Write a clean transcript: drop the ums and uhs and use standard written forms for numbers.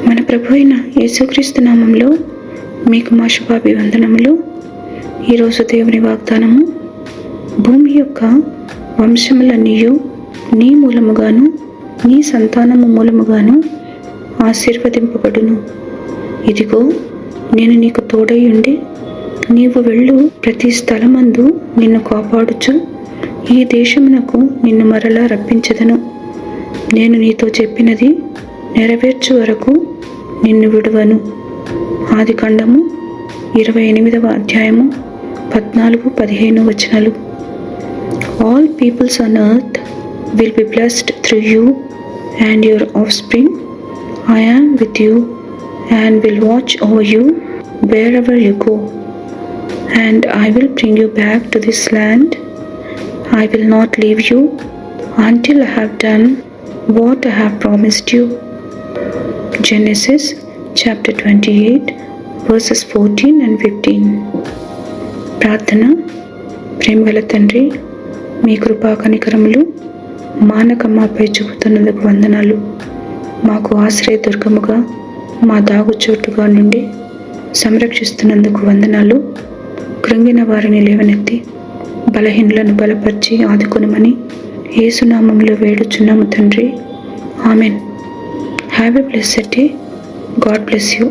మన ప్రభు అయిన యేసుక్రీస్తు నామంలో మీకు మా శుభాభివందనములు. ఈరోజు దేవుని వాగ్దానము, భూమి యొక్క వంశములన్నీయు నీ మూలముగాను నీ సంతానము మూలముగాను ఆశీర్వదింపబడును. ఇదిగో, నేను నీకు తోడై ఉండి నీవు వెళ్ళు ప్రతి స్థలమందు నిన్ను కాపాడుచు ఈ దేశమునకు నిన్ను మరలా రప్పించెదను. నేను నీతో చెప్పినది నెరవేర్చు వరకు నిన్ను విడువను. ఆదికాండము 28వ అధ్యాయము 14-15 వచనాలు. All peoples on earth will be blessed through you and your offspring. I am with you and will watch over you wherever you go. And I will bring you back to this land. I will not leave you until I have done what I have promised you. Genesis chapter 28 verses 14 and 15. ప్రార్థన. ప్రేమగల తండ్రి, మీ కృపా కనికరములు మానక మాపై చూపుతున్నందుకు వందనాలు. మాకు ఆశ్రయ దుర్గముగా, మా దాగుచోటుగా నుండి సంరక్షిస్తున్నందుకు వందనాలు. కృంగిన వారిని లేవనెత్తి బలహీనులను బలపరిచి ఆదుకొనమని యేసునామములో వేడుచున్నాము తండ్రి. Amen. Have a blessed day. God bless you.